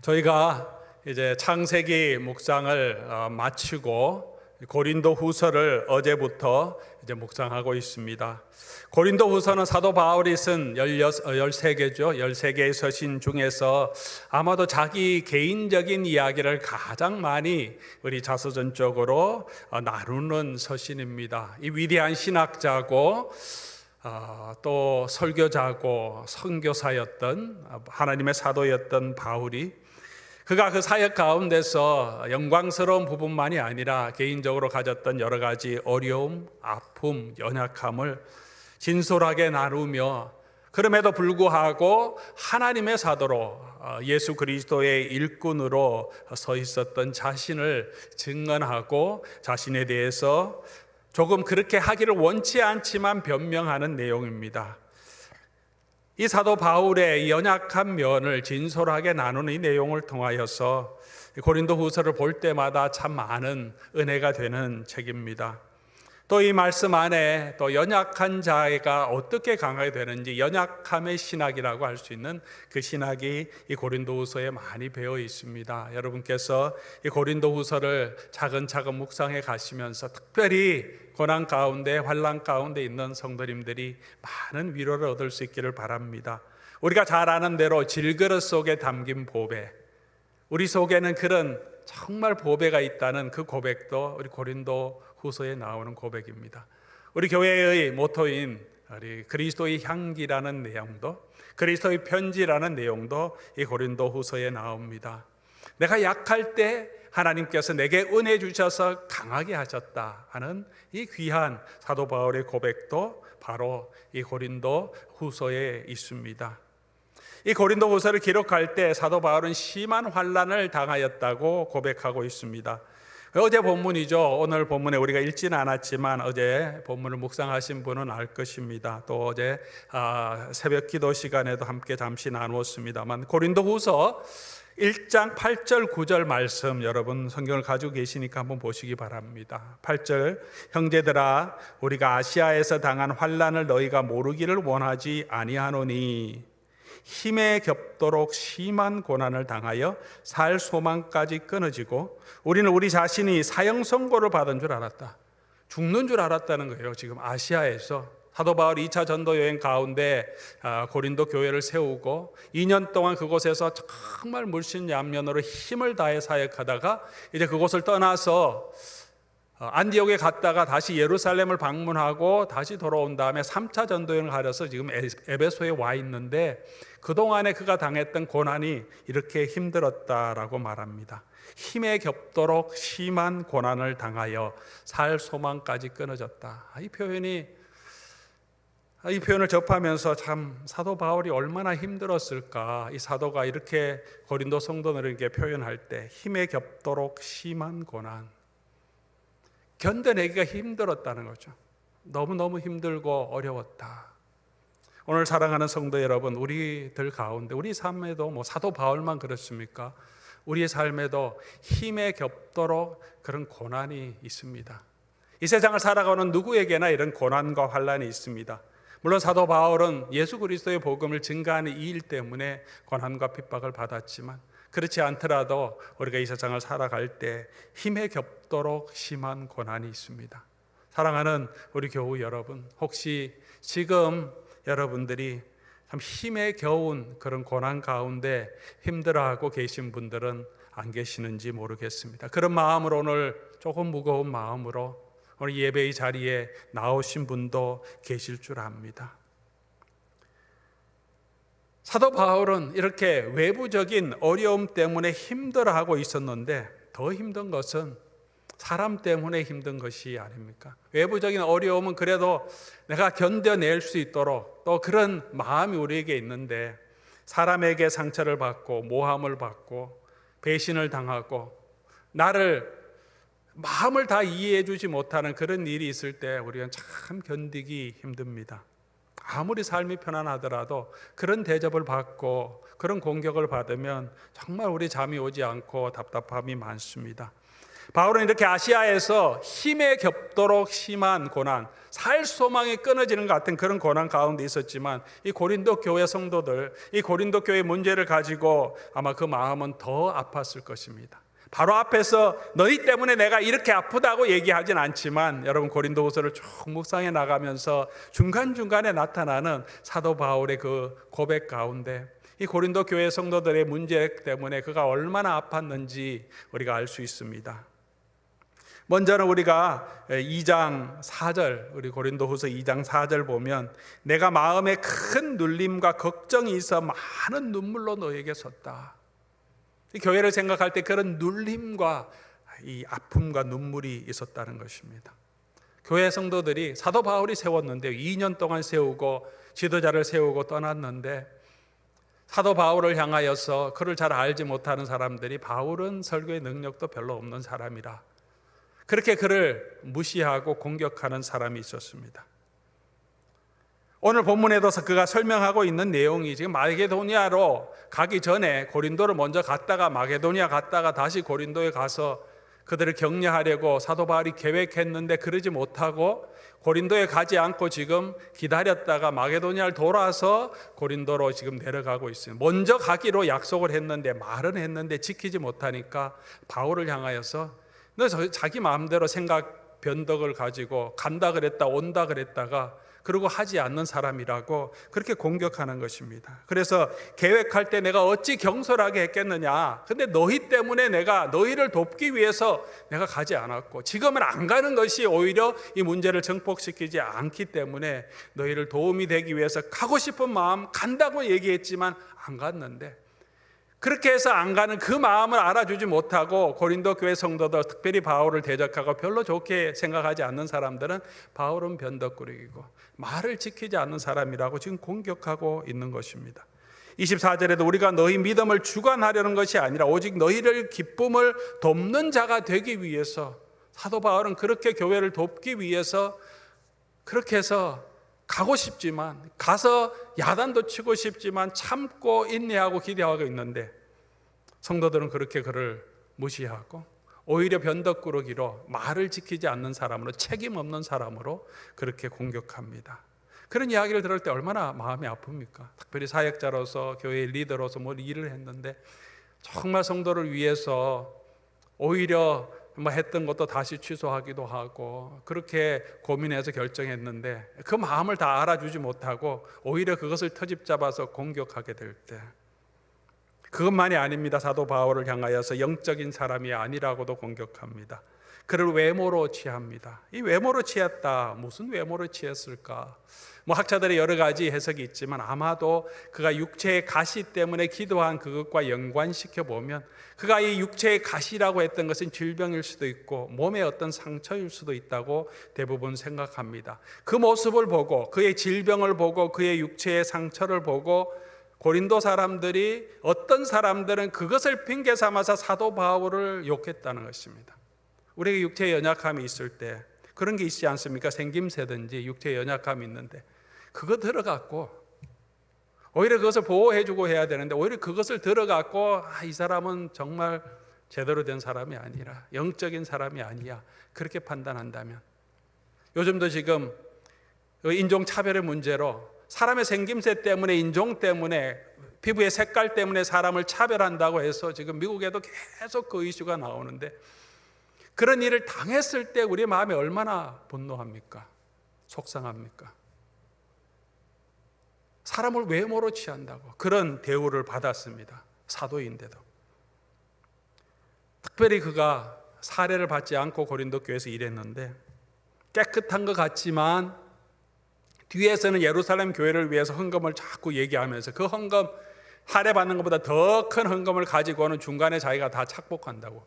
저희가 이제 창세기 묵상을 마치고 고린도 후서를 어제부터 이제 묵상하고 있습니다. 고린도 후서는 사도 바울이 쓴 13개죠. 13개의 서신 중에서 아마도 자기 개인적인 이야기를 가장 많이 우리 자서전적으로 나누는 서신입니다. 이 위대한 신학자고 또 설교자고 선교사였던 하나님의 사도였던 바울이 그가 그 사역 가운데서 영광스러운 부분만이 아니라 개인적으로 가졌던 여러 가지 어려움, 아픔, 연약함을 진솔하게 나누며 그럼에도 불구하고 하나님의 사도로 예수 그리스도의 일꾼으로 서 있었던 자신을 증언하고 자신에 대해서 조금 그렇게 하기를 원치 않지만 변명하는 내용입니다. 이 사도 바울의 연약한 면을 진솔하게 나누는 이 내용을 통하여서 고린도 후서를 볼 때마다 참 많은 은혜가 되는 책입니다. 또 이 말씀 안에 또 연약한 자가 어떻게 강하게 되는지 연약함의 신학이라고 할 수 있는 그 신학이 이 고린도 후서에 많이 배어 있습니다. 여러분께서 이 고린도 후서를 차근차근 묵상해 가시면서 특별히 고난 가운데 환난 가운데 있는 성도님들이 많은 위로를 얻을 수 있기를 바랍니다. 우리가 잘 아는 대로 질그릇 속에 담긴 보배, 우리 속에는 그런 정말 보배가 있다는 그 고백도 우리 고린도 후서에 나오는 고백입니다. 우리 교회의 모토인 우리 그리스도의 향기라는 내용도, 그리스도의 편지라는 내용도 이 고린도 후서에 나옵니다. 내가 약할 때 하나님께서 내게 은혜 주셔서 강하게 하셨다 하는 이 귀한 사도 바울의 고백도 바로 이 고린도 후서에 있습니다. 이 고린도 후서를 기록할 때 사도 바울은 심한 환난을 당하였다고 고백하고 있습니다. 어제 본문이죠. 오늘 본문에 우리가 읽지는 않았지만 어제 본문을 묵상하신 분은 알 것입니다. 또 어제 새벽 기도 시간에도 함께 잠시 나누었습니다만 고린도 후서 1장 8절 9절 말씀 여러분 성경을 가지고 계시니까 한번 보시기 바랍니다. 8절 형제들아 우리가 아시아에서 당한 환난을 너희가 모르기를 원하지 아니하노니 힘에 겹도록 심한 고난을 당하여 살 소망까지 끊어지고 우리는 우리 자신이 사형 선고를 받은 줄 알았다. 죽는 줄 알았다는 거예요. 지금 아시아에서 사도 바울이 2차 전도 여행 가운데 고린도 교회를 세우고 2년 동안 그곳에서 정말 물신양면으로 힘을 다해 사역하다가 이제 그곳을 떠나서 안디옥에 갔다가 다시 예루살렘을 방문하고 다시 돌아온 다음에 3차 전도여행을 하려서 지금 에베소에 와 있는데 그동안에 그가 당했던 고난이 이렇게 힘들었다라고 말합니다. 힘에 겹도록 심한 고난을 당하여 살 소망까지 끊어졌다. 이 표현을 접하면서 참 사도 바울이 얼마나 힘들었을까. 이 사도가 이렇게 고린도 성도들에게 표현할 때 힘에 겹도록 심한 고난, 견뎌내기가 힘들었다는 거죠. 너무너무 힘들고 어려웠다. 오늘 사랑하는 성도 여러분, 우리들 가운데 우리 삶에도 사도 바울만 그렇습니까? 우리의 삶에도 힘에 겹도록 그런 고난이 있습니다. 이 세상을 살아가는 누구에게나 이런 고난과 환난이 있습니다. 물론 사도 바울은 예수 그리스도의 복음을 증거하는 이 일 때문에 고난과 핍박을 받았지만 그렇지 않더라도 우리가 이 세상을 살아갈 때 힘에 겹도록 심한 고난이 있습니다. 사랑하는 우리 교우 여러분, 혹시 지금 여러분들이 참 힘에 겨운 그런 고난 가운데 힘들어하고 계신 분들은 안 계시는지 모르겠습니다. 그런 마음으로 오늘 조금 무거운 마음으로 오늘 예배의 자리에 나오신 분도 계실 줄 압니다. 사도 바울은 이렇게 외부적인 어려움 때문에 힘들어하고 있었는데 더 힘든 것은 사람 때문에 힘든 것이 아닙니까? 외부적인 어려움은 그래도 내가 견뎌낼 수 있도록 또 그런 마음이 우리에게 있는데 사람에게 상처를 받고 모함을 받고 배신을 당하고 나를 마음을 다 이해해 주지 못하는 그런 일이 있을 때 우리는 참 견디기 힘듭니다. 아무리 삶이 편안하더라도 그런 대접을 받고 그런 공격을 받으면 정말 우리 잠이 오지 않고 답답함이 많습니다. 바울은 이렇게 아시아에서 힘에 겹도록 심한 고난, 살 소망이 끊어지는 것 같은 그런 고난 가운데 있었지만 이 고린도 교회 성도들, 이 고린도 교회 문제를 가지고 아마 그 마음은 더 아팠을 것입니다. 바로 앞에서 너희 때문에 내가 이렇게 아프다고 얘기하진 않지만 여러분 고린도후서를 쭉 묵상해 나가면서 중간중간에 나타나는 사도 바울의 그 고백 가운데 이 고린도 교회 성도들의 문제 때문에 그가 얼마나 아팠는지 우리가 알 수 있습니다. 먼저는 우리가 2장 4절, 우리 고린도후서 2장 4절 보면 내가 마음에 큰 눌림과 걱정이 있어 많은 눈물로 너에게 섰다. 이 교회를 생각할 때 그런 눌림과 이 아픔과 눈물이 있었다는 것입니다. 교회 성도들이 사도 바울이 세웠는데 2년 동안 세우고 지도자를 세우고 떠났는데 사도 바울을 향하여서 그를 잘 알지 못하는 사람들이 바울은 설교의 능력도 별로 없는 사람이라 그렇게 그를 무시하고 공격하는 사람이 있었습니다. 오늘 본문에도 그가 설명하고 있는 내용이 지금 마게도니아로 가기 전에 고린도를 먼저 갔다가 마게도니아 갔다가 다시 고린도에 가서 그들을 격려하려고 사도 바울이 계획했는데 그러지 못하고 고린도에 가지 않고 지금 기다렸다가 마게도니아를 돌아서 고린도로 지금 내려가고 있어요. 먼저 가기로 약속을 했는데 말은 했는데 지키지 못하니까 바울을 향하여서 너 자기 마음대로 생각 변덕을 가지고 간다 그랬다 온다 그랬다가 그리고 하지 않는 사람이라고 그렇게 공격하는 것입니다. 그래서 계획할 때 내가 어찌 경솔하게 했겠느냐. 근데 너희 때문에 내가 너희를 돕기 위해서 내가 가지 않았고 지금은 안 가는 것이 오히려 이 문제를 정복시키지 않기 때문에 너희를 도움이 되기 위해서 가고 싶은 마음 간다고 얘기했지만 안 갔는데 그렇게 해서 안 가는 그 마음을 알아주지 못하고 고린도 교회 성도들 특별히 바울을 대적하고 별로 좋게 생각하지 않는 사람들은 바울은 변덕꾸러기고 말을 지키지 않는 사람이라고 지금 공격하고 있는 것입니다. 24절에도 우리가 너희 믿음을 주관하려는 것이 아니라 오직 너희를 기쁨을 돕는 자가 되기 위해서 사도 바울은 그렇게 교회를 돕기 위해서 그렇게 해서 가고 싶지만 가서 야단도 치고 싶지만 참고 인내하고 기대하고 있는데 성도들은 그렇게 그를 무시하고 오히려 변덕꾸러기로 말을 지키지 않는 사람으로 책임 없는 사람으로 그렇게 공격합니다. 그런 이야기를 들을 때 얼마나 마음이 아픕니까? 특별히 사역자로서 교회의 리더로서 뭘 일을 했는데 정말 성도를 위해서 오히려 했던 것도 다시 취소하기도 하고 그렇게 고민해서 결정했는데 그 마음을 다 알아주지 못하고 오히려 그것을 터집 잡아서 공격하게 될 때 그것만이 아닙니다. 사도 바울을 향하여서 영적인 사람이 아니라고도 공격합니다. 그를 외모로 취합니다. 이 외모로 취했다. 무슨 외모로 취했을까? 학자들의 여러 가지 해석이 있지만 아마도 그가 육체의 가시 때문에 기도한 그것과 연관시켜 보면 그가 이 육체의 가시라고 했던 것은 질병일 수도 있고 몸의 어떤 상처일 수도 있다고 대부분 생각합니다. 그 모습을 보고 그의 질병을 보고 그의 육체의 상처를 보고 고린도 사람들이 어떤 사람들은 그것을 핑계 삼아서 사도 바울을 욕했다는 것입니다. 우리에게 육체의 연약함이 있을 때 그런 게 있지 않습니까? 생김새든지 육체의 연약함이 있는데 그거 들어갖고 오히려 그것을 보호해주고 해야 되는데 오히려 그것을 들어갖고 이 사람은 정말 제대로 된 사람이 아니라 영적인 사람이 아니야 그렇게 판단한다면 요즘도 지금 인종차별의 문제로 사람의 생김새 때문에 인종 때문에 피부의 색깔 때문에 사람을 차별한다고 해서 지금 미국에도 계속 그 이슈가 나오는데 그런 일을 당했을 때 우리의 마음이 얼마나 분노합니까? 속상합니까? 사람을 외모로 취한다고 그런 대우를 받았습니다. 사도인데도. 특별히 그가 사례를 받지 않고 고린도 교회에서 일했는데 깨끗한 것 같지만 뒤에서는 예루살렘 교회를 위해서 헌금을 자꾸 얘기하면서 그 헌금 할애 받는 것보다 더 큰 헌금을 가지고는 중간에 자기가 다 착복한다고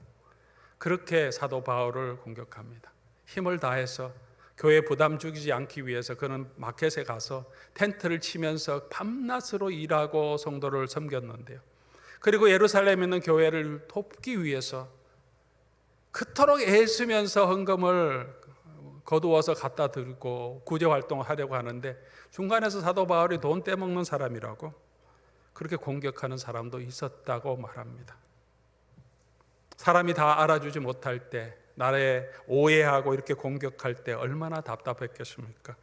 그렇게 사도 바울을 공격합니다. 힘을 다해서 교회 부담 주지 않기 위해서 그는 마켓에 가서 텐트를 치면서 밤낮으로 일하고 성도를 섬겼는데요. 그리고 예루살렘에 있는 교회를 돕기 위해서 그토록 애쓰면서 헌금을 거두어서 갖다 들고 구제 활동을 하려고 하는데 중간에서 사도 바울이 돈 떼먹는 사람이라고 그렇게 공격하는 사람도 있었다고 말합니다. 사람이 다 알아주지 못할 때, 나를 오해하고 이렇게 공격할 때 얼마나 답답했겠습니까?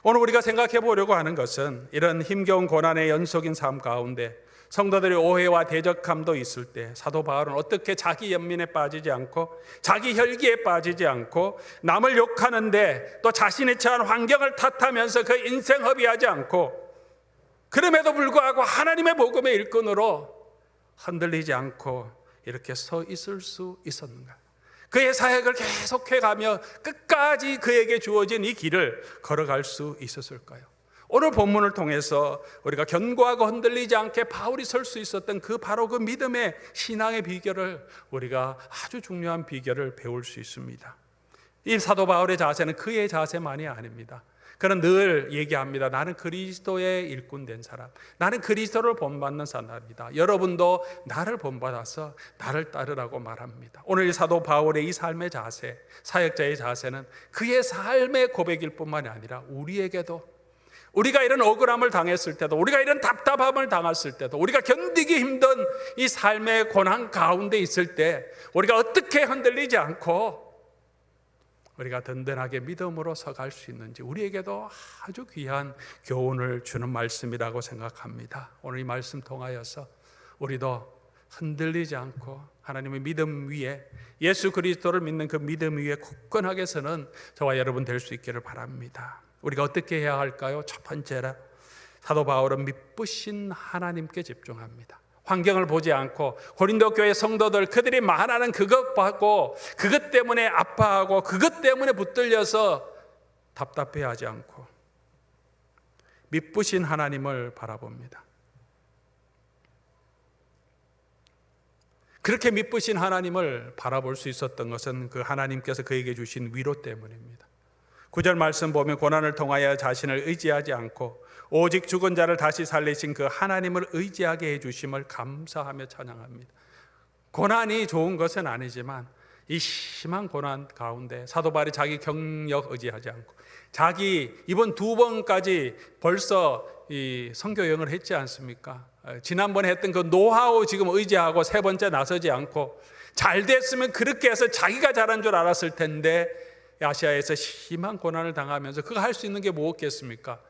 오늘 우리가 생각해 보려고 하는 것은 이런 힘겨운 고난의 연속인 삶 가운데 성도들의 오해와 대적함도 있을 때 사도 바울은 어떻게 자기 연민에 빠지지 않고 자기 혈기에 빠지지 않고 남을 욕하는데 또 자신이 처한 환경을 탓하면서 그 인생 허비하지 않고 그럼에도 불구하고 하나님의 복음의 일꾼으로 흔들리지 않고 이렇게 서 있을 수 있었는가? 그의 사역을 계속해 가며 끝까지 그에게 주어진 이 길을 걸어갈 수 있었을까요? 오늘 본문을 통해서 우리가 견고하고 흔들리지 않게 바울이 설 수 있었던 바로 그 믿음의 신앙의 비결을 우리가 아주 중요한 비결을 배울 수 있습니다. 이 사도 바울의 자세는 그의 자세만이 아닙니다. 그는 늘 얘기합니다. 나는 그리스도의 일꾼 된 사람, 나는 그리스도를 본받는 사람이다. 여러분도 나를 본받아서 나를 따르라고 말합니다. 오늘 사도 바울의 이 삶의 자세, 사역자의 자세는 그의 삶의 고백일 뿐만이 아니라 우리에게도, 우리가 이런 억울함을 당했을 때도, 우리가 이런 답답함을 당했을 때도, 우리가 견디기 힘든 이 삶의 고난 가운데 있을 때 우리가 어떻게 흔들리지 않고 우리가 든든하게 믿음으로 서갈 수 있는지 우리에게도 아주 귀한 교훈을 주는 말씀이라고 생각합니다. 오늘 이 말씀 통하여서 우리도 흔들리지 않고 하나님의 믿음 위에, 예수 그리스도를 믿는 그 믿음 위에 굳건하게 서는 저와 여러분 될 수 있기를 바랍니다. 우리가 어떻게 해야 할까요? 첫 번째로 사도 바울은 믿으신 하나님께 집중합니다. 환경을 보지 않고 고린도 교회 성도들 그들이 말하는 그것 받고 그것 때문에 아파하고 그것 때문에 붙들려서 답답해하지 않고 믿으신 하나님을 바라봅니다. 그렇게 믿으신 하나님을 바라볼 수 있었던 것은 그 하나님께서 그에게 주신 위로 때문입니다. 9절 말씀 보면 고난을 통하여 자신을 의지하지 않고 오직 죽은 자를 다시 살리신 그 하나님을 의지하게 해주심을 감사하며 찬양합니다. 고난이 좋은 것은 아니지만 이 심한 고난 가운데 사도 바울이 자기 경력 의지하지 않고 자기 이번 2번까지 벌써 이 선교 여행을 했지 않습니까? 지난번에 했던 그 노하우 지금 의지하고 3번째 나서지 않고 잘 됐으면 그렇게 해서 자기가 잘한 줄 알았을 텐데 아시아에서 심한 고난을 당하면서 그가 할 수 있는 게 무엇겠습니까?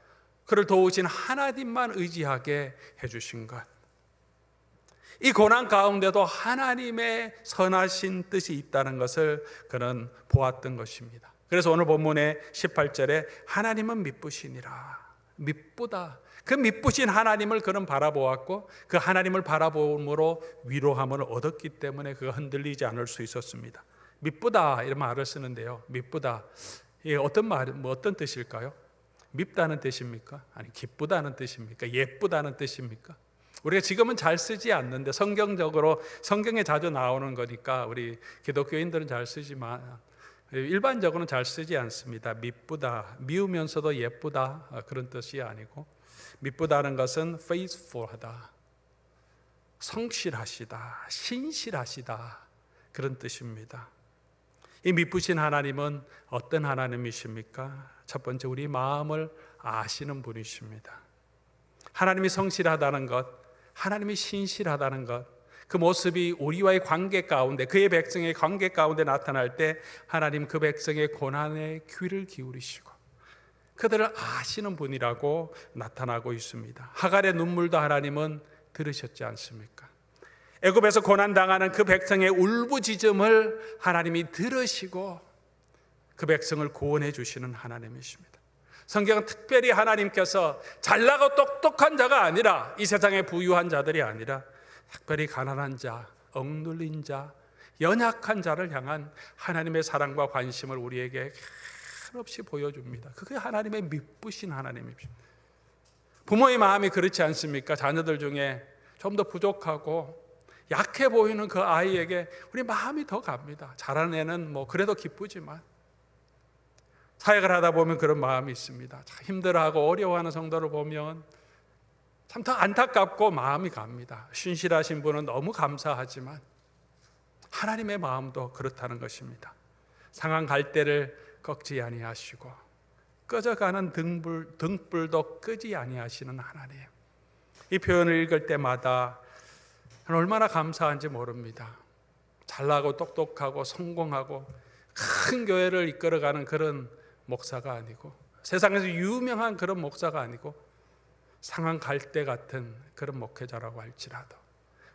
그를 도우신 하나님만 의지하게 해주신 것. 이 고난 가운데도 하나님의 선하신 뜻이 있다는 것을 그는 보았던 것입니다. 그래서 오늘 본문의 18절에 하나님은 믿으시니라. 믿보다 그 믿으신 하나님을 그는 바라보았고 그 하나님을 바라봄으로 위로함을 얻었기 때문에 그가 흔들리지 않을 수 있었습니다. 믿보다 이런 말을 쓰는데요. 믿보다 이게 어떤 뜻일까요? 밉다는 뜻입니까? 아니 기쁘다는 뜻입니까? 예쁘다는 뜻입니까? 우리가 지금은 잘 쓰지 않는데 성경적으로 성경에 자주 나오는 거니까 우리 기독교인들은 잘 쓰지만 일반적으로는 잘 쓰지 않습니다. 밉다, 미우면서도 예쁘다 그런 뜻이 아니고 밉다는 것은 faithful하다, 성실하시다, 신실하시다 그런 뜻입니다. 이 믿으신 하나님은 어떤 하나님이십니까? 첫 번째 우리 마음을 아시는 분이십니다. 하나님이 성실하다는 것, 하나님이 신실하다는 것, 그 모습이 우리와의 관계 가운데 그의 백성의 관계 가운데 나타날 때 하나님 그 백성의 고난에 귀를 기울이시고 그들을 아시는 분이라고 나타나고 있습니다. 하갈의 눈물도 하나님은 들으셨지 않습니까? 애굽에서 고난당하는 그 백성의 울부짖음을 하나님이 들으시고 그 백성을 구원해 주시는 하나님이십니다. 성경은 특별히 하나님께서 잘나고 똑똑한 자가 아니라 이 세상에 부유한 자들이 아니라 특별히 가난한 자, 억눌린 자, 연약한 자를 향한 하나님의 사랑과 관심을 우리에게 한없이 보여줍니다. 그게 하나님의 믿으신 하나님입니다. 부모의 마음이 그렇지 않습니까? 자녀들 중에 좀 더 부족하고 약해 보이는 그 아이에게 우리 마음이 더 갑니다. 잘하는 애는 뭐 그래도 기쁘지만 사역을 하다 보면 그런 마음이 있습니다. 참 힘들어하고 어려워하는 성도를 보면 참 더 안타깝고 마음이 갑니다. 신실하신 분은 너무 감사하지만 하나님의 마음도 그렇다는 것입니다. 상한 갈대를 꺾지 아니하시고 꺼져가는 등불도 끄지 아니하시는 하나님. 이 표현을 읽을 때마다 얼마나 감사한지 모릅니다. 잘나고 똑똑하고 성공하고 큰 교회를 이끌어가는 그런 목사가 아니고, 세상에서 유명한 그런 목사가 아니고, 상한 갈대 같은 그런 목회자라고 할지라도,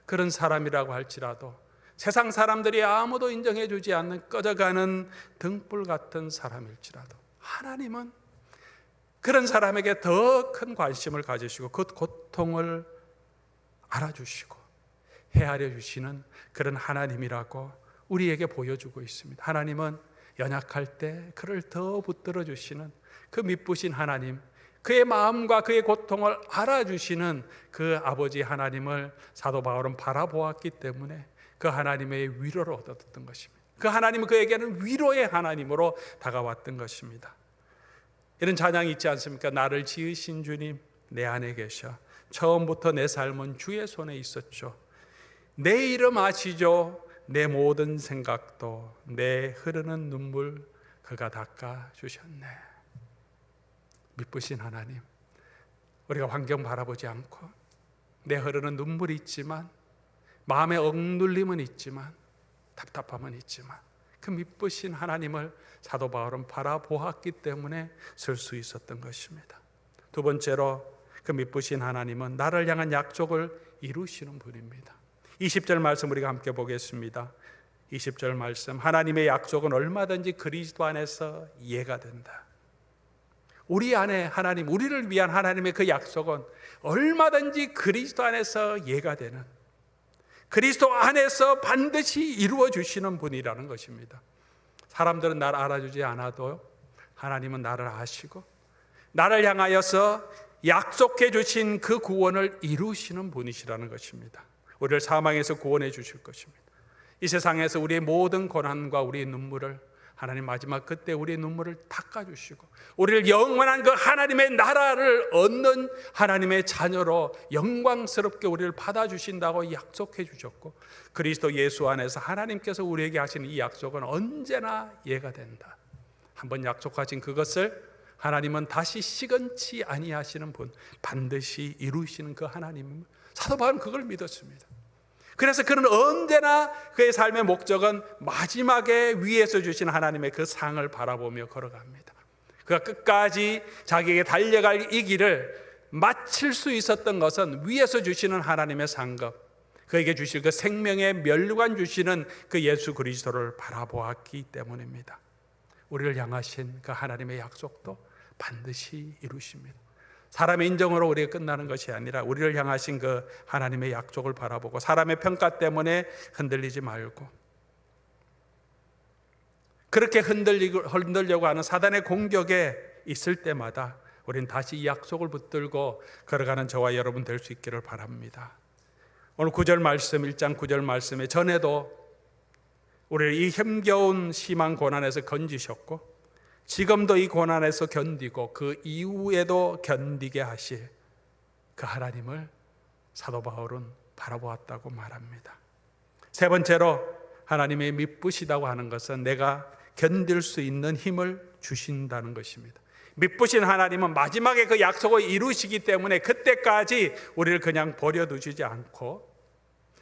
그런 사람이라고 할지라도, 세상 사람들이 아무도 인정해 주지 않는 꺼져가는 등불 같은 사람일지라도, 하나님은 그런 사람에게 더 큰 관심을 가지시고 그 고통을 알아주시고 헤아려 주시는 그런 하나님이라고 우리에게 보여주고 있습니다. 하나님은 연약할 때 그를 더 붙들어 주시는 그 미쁘신 하나님, 그의 마음과 그의 고통을 알아주시는 그 아버지 하나님을 사도 바울은 바라보았기 때문에 그 하나님의 위로를 얻었던 것입니다. 그 하나님은 그에게는 위로의 하나님으로 다가왔던 것입니다. 이런 찬양이 있지 않습니까? 나를 지으신 주님 내 안에 계셔, 처음부터 내 삶은 주의 손에 있었죠. 내 이름 아시죠? 내 모든 생각도 내 흐르는 눈물 그가 닦아주셨네. 미쁘신 하나님, 우리가 환경 바라보지 않고 내 흐르는 눈물이 있지만, 마음의 억눌림은 있지만, 답답함은 있지만, 그 미쁘신 하나님을 사도 바울은 바라보았기 때문에 쓸 수 있었던 것입니다. 두 번째로, 그 미쁘신 하나님은 나를 향한 약속을 이루시는 분입니다. 20절 말씀 우리가 함께 보겠습니다. 20절 말씀, 하나님의 약속은 얼마든지 그리스도 안에서 이해가 된다. 우리 안에 하나님, 우리를 위한 하나님의 그 약속은 얼마든지 그리스도 안에서 이해가 되는, 그리스도 안에서 반드시 이루어 주시는 분이라는 것입니다. 사람들은 나를 알아주지 않아도 하나님은 나를 아시고 나를 향하여서 약속해 주신 그 구원을 이루시는 분이시라는 것입니다. 우리를 사망에서 구원해 주실 것입니다. 이 세상에서 우리의 모든 고난과 우리의 눈물을 하나님 마지막 그때 우리의 눈물을 닦아주시고 우리를 영원한 그 하나님의 나라를 얻는 하나님의 자녀로 영광스럽게 우리를 받아주신다고 약속해 주셨고, 그리스도 예수 안에서 하나님께서 우리에게 하시는 이 약속은 언제나 이해가 된다. 한번 약속하신 그것을 하나님은 다시 시건치 아니하시는 분, 반드시 이루시는 그 하나님, 사도 바울은 그걸 믿었습니다. 그래서 그는 언제나 그의 삶의 목적은 마지막에 위에서 주신 하나님의 그 상을 바라보며 걸어갑니다. 그가 끝까지 자기에게 달려갈 이 길을 마칠 수 있었던 것은 위에서 주시는 하나님의 상급, 그에게 주실 그 생명의 멸류관 주시는 그 예수 그리스도를 바라보았기 때문입니다. 우리를 향하신 그 하나님의 약속도 반드시 이루십니다. 사람의 인정으로 우리가 끝나는 것이 아니라 우리를 향하신 그 하나님의 약속을 바라보고 사람의 평가 때문에 흔들리지 말고, 그렇게 흔들려고 하는 사단의 공격에 있을 때마다 우리는 다시 이 약속을 붙들고 걸어가는 저와 여러분 될 수 있기를 바랍니다. 오늘 9절 말씀, 1장 9절 말씀에 전에도 우리를 이 힘겨운 심한 고난에서 건지셨고 지금도 이 고난에서 견디고 그 이후에도 견디게 하실 그 하나님을 사도 바울은 바라보았다고 말합니다. 세 번째로, 하나님의 미쁘시다고 하는 것은 내가 견딜 수 있는 힘을 주신다는 것입니다. 미쁘신 하나님은 마지막에 그 약속을 이루시기 때문에 그때까지 우리를 그냥 버려두시지 않고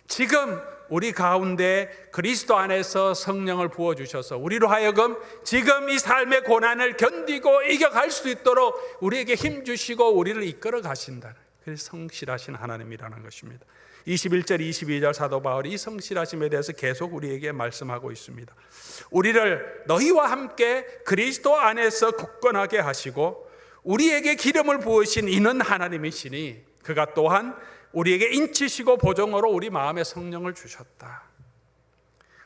지금 우리 가운데 그리스도 안에서 성령을 부어주셔서 우리로 하여금 지금 이 삶의 고난을 견디고 이겨갈 수 있도록 우리에게 힘주시고 우리를 이끌어 가신다는, 그래서 성실하신 하나님이라는 것입니다. 21절 22절 사도 바울이 이 성실하심에 대해서 계속 우리에게 말씀하고 있습니다. 우리를 너희와 함께 그리스도 안에서 굳건하게 하시고 우리에게 기름을 부으신 이는 하나님이시니 그가 또한 우리에게 인치시고 보정으로 우리 마음에 성령을 주셨다.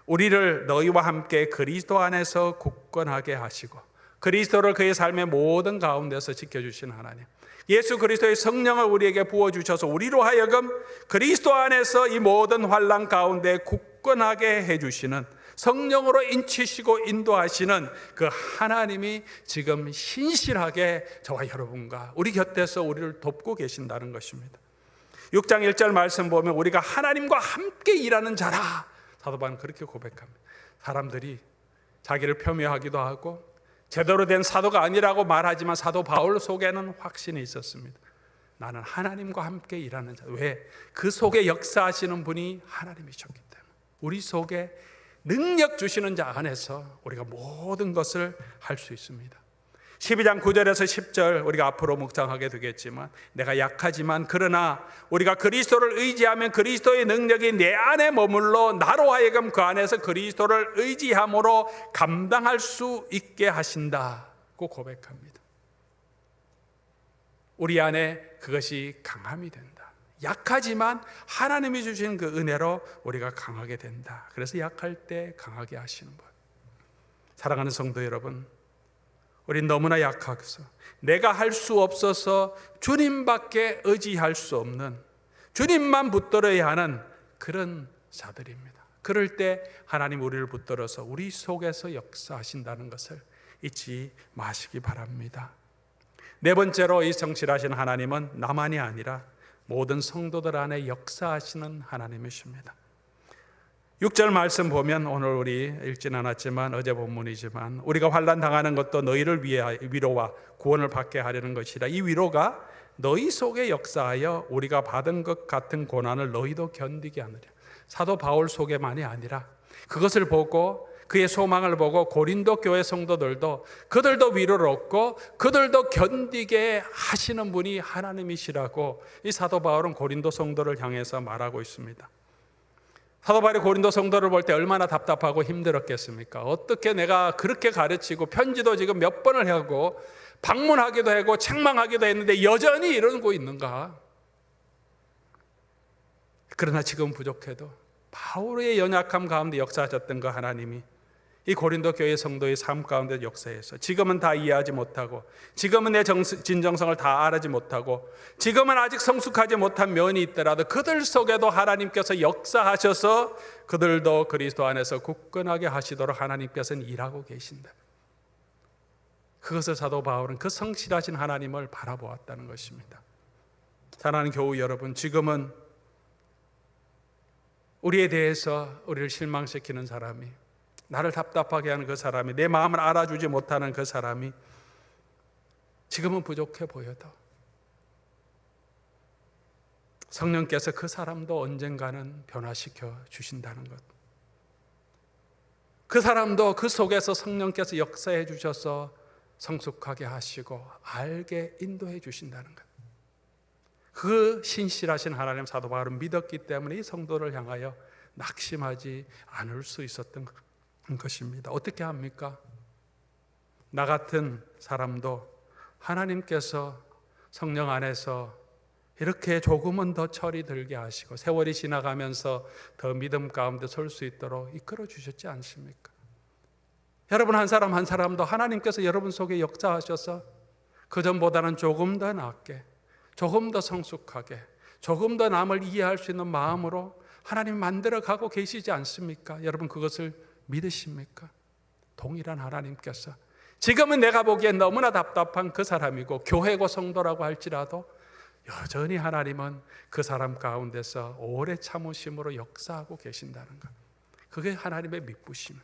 우리를 너희와 함께 그리스도 안에서 굳건하게 하시고 그리스도를 그의 삶의 모든 가운데서 지켜주신 하나님, 예수 그리스도의 성령을 우리에게 부어주셔서 우리로 하여금 그리스도 안에서 이 모든 환난 가운데 굳건하게 해주시는, 성령으로 인치시고 인도하시는 그 하나님이 지금 신실하게 저와 여러분과 우리 곁에서 우리를 돕고 계신다는 것입니다. 6장 1절 말씀 보면 우리가 하나님과 함께 일하는 자라, 사도 바울은 그렇게 고백합니다. 사람들이 자기를 폄훼하기도 하고 제대로 된 사도가 아니라고 말하지만 사도 바울 속에는 확신이 있었습니다. 나는 하나님과 함께 일하는 자. 왜? 그 속에 역사하시는 분이 하나님이셨기 때문에. 우리 속에 능력 주시는 자 안에서 우리가 모든 것을 할 수 있습니다. 12장 9절에서 10절 우리가 앞으로 묵상하게 되겠지만, 내가 약하지만 그러나 우리가 그리스도를 의지하면 그리스도의 능력이 내 안에 머물러 나로 하여금 그 안에서 그리스도를 의지함으로 감당할 수 있게 하신다고 고백합니다. 우리 안에 그것이 강함이 된다. 약하지만 하나님이 주신 그 은혜로 우리가 강하게 된다. 그래서 약할 때 강하게 하시는 것. 사랑하는 성도 여러분, 우린 너무나 약해서 내가 할 수 없어서 주님밖에 의지할 수 없는, 주님만 붙들어야 하는 그런 자들입니다. 그럴 때 하나님 우리를 붙들어서 우리 속에서 역사하신다는 것을 잊지 마시기 바랍니다. 네 번째로, 이 성실하신 하나님은 나만이 아니라 모든 성도들 안에 역사하시는 하나님이십니다. 6절 말씀 보면, 오늘 우리 읽진 않았지만 어제 본문이지만, 우리가 환난 당하는 것도 너희를 위해 위로와 구원을 받게 하려는 것이라. 이 위로가 너희 속에 역사하여 우리가 받은 것 같은 고난을 너희도 견디게 하느냐. 사도 바울 속에만이 아니라 그것을 보고, 그의 소망을 보고 고린도 교회 성도들도, 그들도 위로를 얻고 그들도 견디게 하시는 분이 하나님이시라고 이 사도 바울은 고린도 성도를 향해서 말하고 있습니다. 사도 바울이 고린도 성도를 볼 때 얼마나 답답하고 힘들었겠습니까? 어떻게 내가 그렇게 가르치고 편지도 지금 몇 번을 하고 방문하기도 하고 책망하기도 했는데 여전히 이러고 있는가? 그러나 지금 부족해도 바울의 연약함 가운데 역사하셨던 그 하나님이 이 고린도 교회 성도의 삶 가운데 역사해서, 지금은 다 이해하지 못하고, 지금은 내 진정성을 다 알지 못하고, 지금은 아직 성숙하지 못한 면이 있더라도 그들 속에도 하나님께서 역사하셔서 그들도 그리스도 안에서 굳건하게 하시도록 하나님께서는 일하고 계신다. 그것을 사도 바울은 그 성실하신 하나님을 바라보았다는 것입니다. 사랑하는 교우 여러분, 지금은 우리에 대해서 우리를 실망시키는 사람이, 나를 답답하게 하는 그 사람이, 내 마음을 알아주지 못하는 그 사람이 지금은 부족해 보여도 성령께서 그 사람도 언젠가는 변화시켜 주신다는 것, 그 사람도 그 속에서 성령께서 역사해 주셔서 성숙하게 하시고 알게 인도해 주신다는 것, 그 신실하신 하나님 사도 바울은 믿었기 때문에 이 성도를 향하여 낙심하지 않을 수 있었던 것입니다. 어떻게 합니까? 나 같은 사람도 하나님께서 성령 안에서 이렇게 조금은 더 철이 들게 하시고 세월이 지나가면서 더 믿음 가운데 설 수 있도록 이끌어 주셨지 않습니까? 여러분 한 사람 한 사람도 하나님께서 여러분 속에 역사하셔서 그전보다는 조금 더 낫게, 조금 더 성숙하게, 조금 더 남을 이해할 수 있는 마음으로 하나님 만들어 가고 계시지 않습니까? 여러분 그것을 믿으십니까? 동일한 하나님께서 지금은 내가 보기엔 너무나 답답한 그 사람이고 교회고 성도라고 할지라도 여전히 하나님은 그 사람 가운데서 오래 참으심으로 역사하고 계신다는 것, 그게 하나님의 믿부심.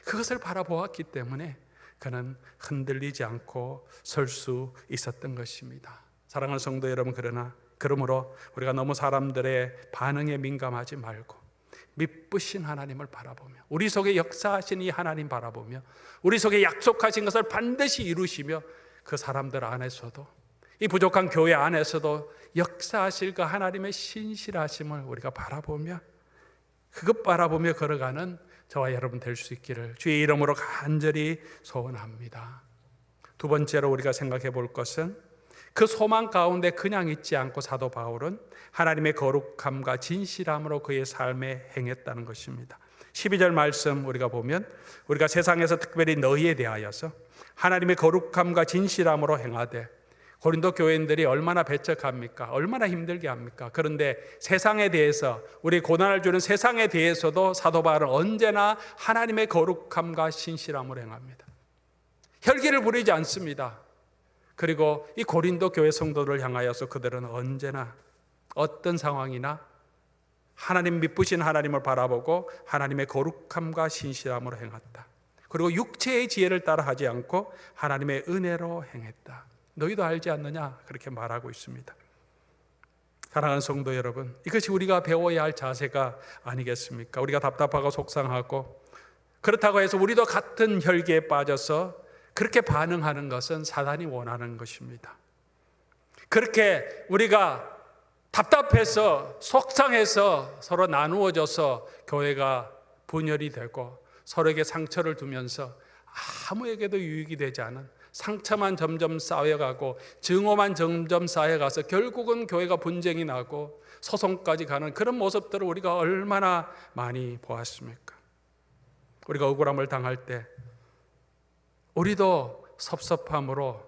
그것을 바라보았기 때문에 그는 흔들리지 않고 설 수 있었던 것입니다. 사랑하는 성도 여러분, 그러므로 우리가 너무 사람들의 반응에 민감하지 말고 믿으신 하나님을 바라보며, 우리 속에 역사하신 이 하나님 바라보며, 우리 속에 약속하신 것을 반드시 이루시며, 그 사람들 안에서도, 이 부족한 교회 안에서도 역사하실 그 하나님의 신실하심을 우리가 바라보며, 그것 바라보며 걸어가는 저와 여러분 될 수 있기를 주의 이름으로 간절히 소원합니다. 두 번째로 우리가 생각해 볼 것은, 그 소망 가운데 그냥 있지 않고 사도 바울은 하나님의 거룩함과 진실함으로 그의 삶에 행했다는 것입니다. 12절 말씀 우리가 보면, 우리가 세상에서 특별히 너희에 대하여서 하나님의 거룩함과 진실함으로 행하되, 고린도 교회인들이 얼마나 배척합니까? 얼마나 힘들게 합니까? 그런데 세상에 대해서, 우리 고난을 주는 세상에 대해서도 사도 바울은 언제나 하나님의 거룩함과 신실함으로 행합니다. 혈기를 부리지 않습니다. 그리고 이 고린도 교회 성도를 향하여서 그들은 언제나 어떤 상황이나 하나님 믿으신 하나님을 바라보고 하나님의 거룩함과 신실함으로 행했다. 그리고 육체의 지혜를 따라 하지 않고 하나님의 은혜로 행했다. 너희도 알지 않느냐? 그렇게 말하고 있습니다. 사랑하는 성도 여러분, 이것이 우리가 배워야 할 자세가 아니겠습니까? 우리가 답답하고 속상하고 그렇다고 해서 우리도 같은 혈기에 빠져서 그렇게 반응하는 것은 사단이 원하는 것입니다. 그렇게 우리가 답답해서 속상해서 서로 나누어져서 교회가 분열이 되고 서로에게 상처를 두면서 아무에게도 유익이 되지 않은 상처만 점점 쌓여가고 증오만 점점 쌓여가서 결국은 교회가 분쟁이 나고 소송까지 가는 그런 모습들을 우리가 얼마나 많이 보았습니까? 우리가 억울함을 당할 때 우리도 섭섭함으로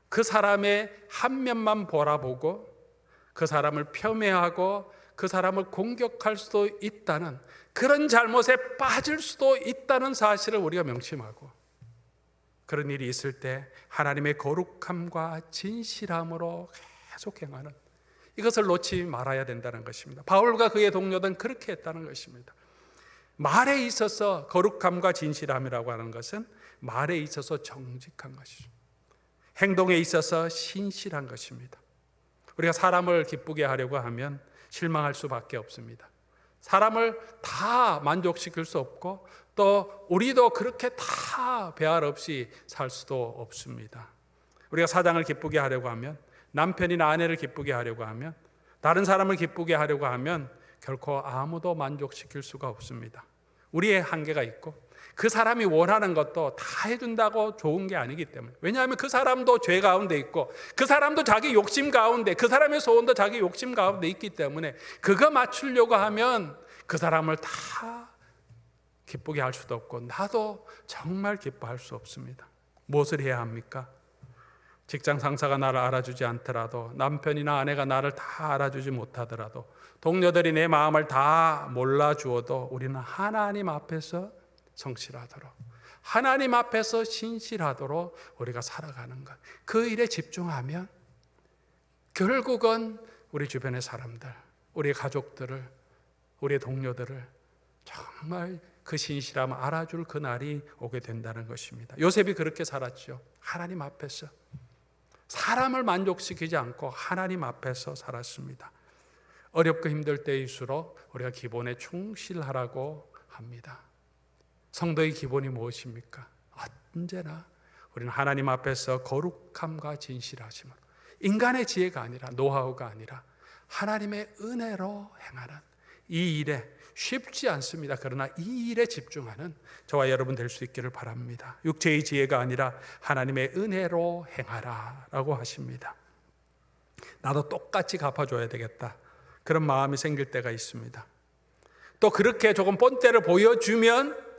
그 사람의 한 면만 바라보고 그 사람을 폄훼하고 그 사람을 공격할 수도 있다는 그런 잘못에 빠질 수도 있다는 사실을 우리가 명심하고 그런 일이 있을 때 하나님의 거룩함과 진실함으로 계속 행하는 이것을 놓지 말아야 된다는 것입니다. 바울과 그의 동료들은 그렇게 했다는 것입니다. 말에 있어서 거룩함과 진실함이라고 하는 것은 말에 있어서 정직한 것이죠. 행동에 있어서 신실한 것입니다. 우리가 사람을 기쁘게 하려고 하면 실망할 수밖에 없습니다. 사람을 다 만족시킬 수 없고 또 우리도 그렇게 다 배알 없이 살 수도 없습니다. 우리가 사장을 기쁘게 하려고 하면, 남편이나 아내를 기쁘게 하려고 하면, 다른 사람을 기쁘게 하려고 하면 결코 아무도 만족시킬 수가 없습니다. 우리의 한계가 있고 그 사람이 원하는 것도 다 해준다고 좋은 게 아니기 때문에, 왜냐하면 그 사람도 죄 가운데 있고 그 사람도 자기 욕심 가운데, 그 사람의 소원도 자기 욕심 가운데 있기 때문에 그거 맞추려고 하면 그 사람을 다 기쁘게 할 수도 없고 나도 정말 기뻐할 수 없습니다. 무엇을 해야 합니까? 직장 상사가 나를 알아주지 않더라도, 남편이나 아내가 나를 다 알아주지 못하더라도, 동료들이 내 마음을 다 몰라주어도 우리는 하나님 앞에서 성실하도록, 하나님 앞에서 신실하도록 우리가 살아가는 것, 그 일에 집중하면 결국은 우리 주변의 사람들, 우리 가족들을, 우리 동료들을 정말 그 신실함을 알아줄 그 날이 오게 된다는 것입니다. 요셉이 그렇게 살았죠. 하나님 앞에서 사람을 만족시키지 않고 하나님 앞에서 살았습니다. 어렵고 힘들 때일수록 우리가 기본에 충실하라고 합니다. 성도의 기본이 무엇입니까? 언제나 우리는 하나님 앞에서 거룩함과 진실하심으로, 인간의 지혜가 아니라, 노하우가 아니라 하나님의 은혜로 행하는 이 일에, 쉽지 않습니다. 그러나 이 일에 집중하는 저와 여러분 될 수 있기를 바랍니다. 육체의 지혜가 아니라 하나님의 은혜로 행하라 라고 하십니다. 나도 똑같이 갚아줘야 되겠다, 그런 마음이 생길 때가 있습니다. 또 그렇게 조금 본때를 보여주면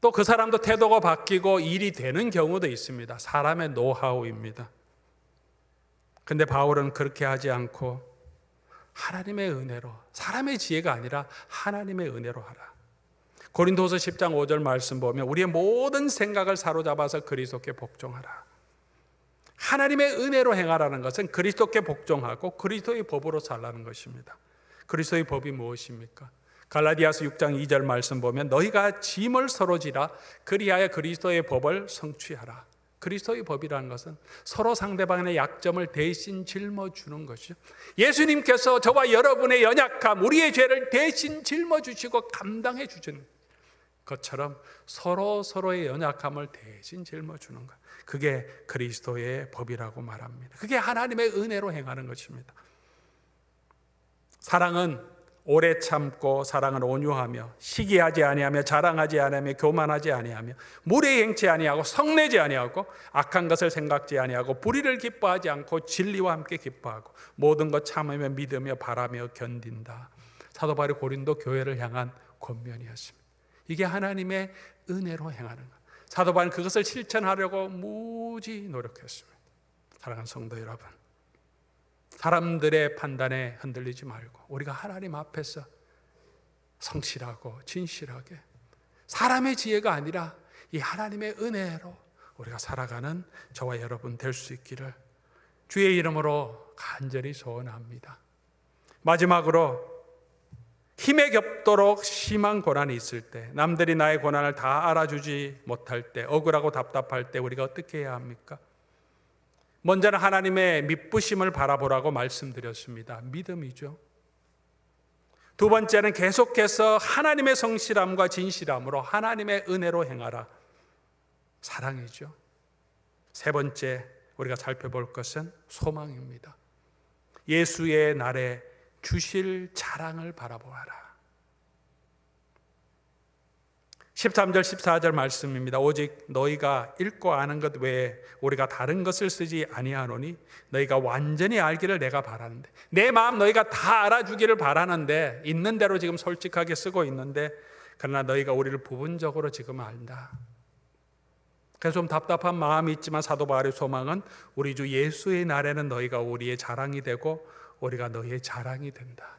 또 그 사람도 태도가 바뀌고 일이 되는 경우도 있습니다. 사람의 노하우입니다. 근데 바울은 그렇게 하지 않고 하나님의 은혜로, 사람의 지혜가 아니라 하나님의 은혜로 하라. 고린도서 10장 5절 말씀 보면 우리의 모든 생각을 사로잡아서 그리스도께 복종하라. 하나님의 은혜로 행하라는 것은 그리스도께 복종하고 그리스도의 법으로 살라는 것입니다. 그리스도의 법이 무엇입니까? 갈라디아서 6장 2절 말씀 보면 너희가 짐을 서로 지라 그리하여 그리스도의 법을 성취하라. 그리스도의 법이라는 것은 서로 상대방의 약점을 대신 짊어주는 것이죠. 예수님께서 저와 여러분의 연약함, 우리의 죄를 대신 짊어주시고 감당해 주신 것처럼 서로의 연약함을 대신 짊어주는 것, 그게 그리스도의 법이라고 말합니다. 그게 하나님의 은혜로 행하는 것입니다. 사랑은 오래 참고, 사랑은 온유하며, 시기하지 아니하며, 자랑하지 아니하며, 교만하지 아니하며, 무례히 행치 아니하고, 성내지 아니하고, 악한 것을 생각지 아니하고, 불의를 기뻐하지 않고, 진리와 함께 기뻐하고, 모든 것 참으며, 믿으며, 바라며, 견딘다. 사도 바울이 고린도 교회를 향한 권면이었습니다. 이게 하나님의 은혜로 행하는 것. 사도 바울은 그것을 실천하려고 무지 노력했습니다. 사랑하는 성도 여러분, 사람들의 판단에 흔들리지 말고 우리가 하나님 앞에서 성실하고 진실하게, 사람의 지혜가 아니라 이 하나님의 은혜로 우리가 살아가는 저와 여러분 될 수 있기를 주의 이름으로 간절히 소원합니다. 마지막으로, 힘에 겹도록 심한 고난이 있을 때, 남들이 나의 고난을 다 알아주지 못할 때, 억울하고 답답할 때 우리가 어떻게 해야 합니까? 먼저는 하나님의 미쁘심을 바라보라고 말씀드렸습니다. 믿음이죠. 두 번째는 계속해서 하나님의 성실함과 진실함으로 하나님의 은혜로 행하라. 사랑이죠. 세 번째 우리가 살펴볼 것은 소망입니다. 예수의 날에 주실 자랑을 바라보아라. 13절 14절 말씀입니다. 오직 너희가 읽고 아는 것 외에 우리가 다른 것을 쓰지 아니하노니 너희가 완전히 알기를 내가 바라는데, 내 마음 너희가 다 알아주기를 바라는데 있는 대로 지금 솔직하게 쓰고 있는데, 그러나 너희가 우리를 부분적으로 지금 안다. 그래서 좀 답답한 마음이 있지만 사도 바울의 소망은 우리 주 예수의 날에는 너희가 우리의 자랑이 되고 우리가 너희의 자랑이 된다.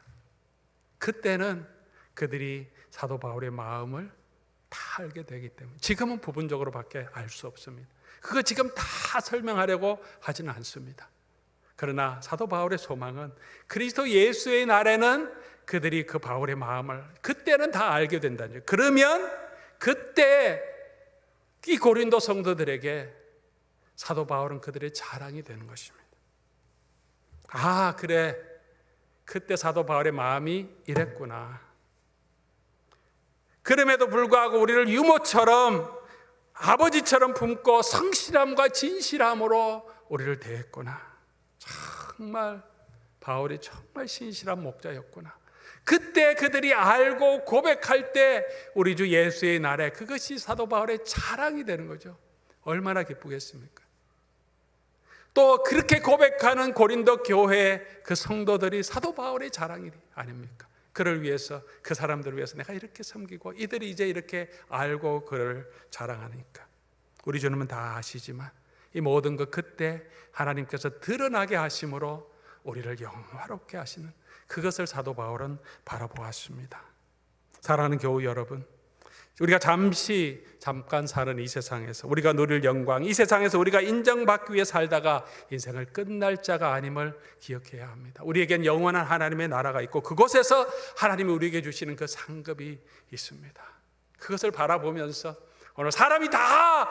그때는 그들이 사도 바울의 마음을 다 알게 되기 때문에, 지금은 부분적으로밖에 알 수 없습니다. 그거 지금 다 설명하려고 하지는 않습니다. 그러나 사도 바울의 소망은 그리스도 예수의 날에는 그들이 그 바울의 마음을 그때는 다 알게 된다는 거예요. 그러면 그때 이 고린도 성도들에게 사도 바울은 그들의 자랑이 되는 것입니다. 아, 그래, 그때 사도 바울의 마음이 이랬구나. 그럼에도 불구하고 우리를 유모처럼 아버지처럼 품고 성실함과 진실함으로 우리를 대했구나. 정말 바울이 정말 신실한 목자였구나. 그때 그들이 알고 고백할 때 우리 주 예수의 날에 그것이 사도 바울의 자랑이 되는 거죠. 얼마나 기쁘겠습니까? 또 그렇게 고백하는 고린도 교회 그 성도들이 사도 바울의 자랑이 아닙니까? 그를 위해서, 그 사람들을 위해서 내가 이렇게 섬기고 이들이 이제 이렇게 알고 그를 자랑하니까. 우리 주님은 다 아시지만 이 모든 것 그때 하나님께서 드러나게 하심으로 우리를 영화롭게 하시는 그것을 사도 바울은 바라보았습니다. 사랑하는 교우 여러분, 우리가 잠깐 사는 이 세상에서 우리가 누릴 영광, 이 세상에서 우리가 인정받기 위해 살다가 인생을 끝날 자가 아님을 기억해야 합니다. 우리에겐 영원한 하나님의 나라가 있고 그곳에서 하나님이 우리에게 주시는 그 상급이 있습니다. 그것을 바라보면서 오늘 사람이 다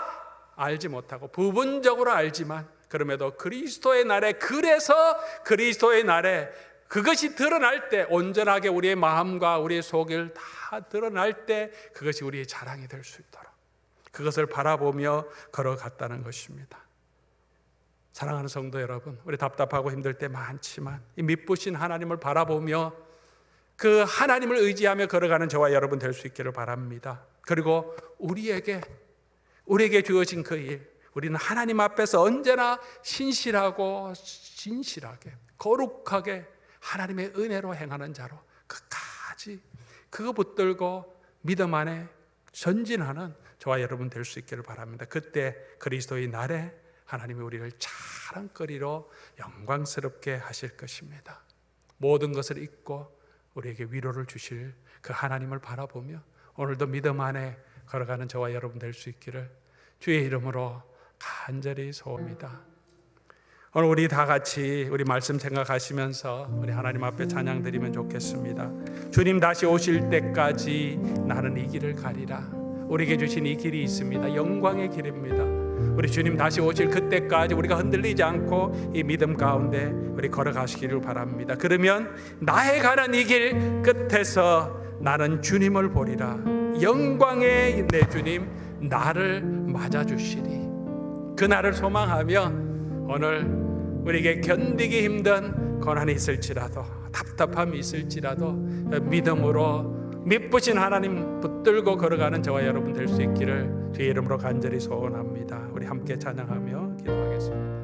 알지 못하고 부분적으로 알지만 그럼에도 그리스도의 날에, 그래서 그리스도의 날에 그것이 드러날 때, 온전하게 우리의 마음과 우리의 속을 다 드러날 때 그것이 우리의 자랑이 될 수 있도록 그것을 바라보며 걸어갔다는 것입니다. 사랑하는 성도 여러분, 우리 답답하고 힘들 때 많지만 이 미쁘신 하나님을 바라보며 그 하나님을 의지하며 걸어가는 저와 여러분 될 수 있기를 바랍니다. 그리고 우리에게 주어진 그 일, 우리는 하나님 앞에서 언제나 신실하고 진실하게 거룩하게 하나님의 은혜로 행하는 자로 끝까지 그거 붙들고 믿음 안에 전진하는 저와 여러분 될 수 있기를 바랍니다. 그때 그리스도의 날에 하나님이 우리를 자랑거리로 영광스럽게 하실 것입니다. 모든 것을 잊고 우리에게 위로를 주실 그 하나님을 바라보며 오늘도 믿음 안에 걸어가는 저와 여러분 될 수 있기를 주의 이름으로 간절히 소원합니다. 오늘 우리 다 같이 우리 말씀 생각하시면서 우리 하나님 앞에 찬양 드리면 좋겠습니다. 주님 다시 오실 때까지 나는 이 길을 가리라. 우리에게 주신 이 길이 있습니다. 영광의 길입니다. 우리 주님 다시 오실 그때까지 우리가 흔들리지 않고 이 믿음 가운데 우리 걸어가시기를 바랍니다. 그러면 나의 가는 이 길 끝에서 나는 주님을 보리라. 영광의 내 주님 나를 맞아주시리. 그 날을 소망하며 오늘 우리에게 견디기 힘든 고난이 있을지라도, 답답함이 있을지라도 믿음으로 미쁘신 하나님 붙들고 걸어가는 저와 여러분 될 수 있기를 주의 이름으로 간절히 소원합니다. 우리 함께 찬양하며 기도하겠습니다.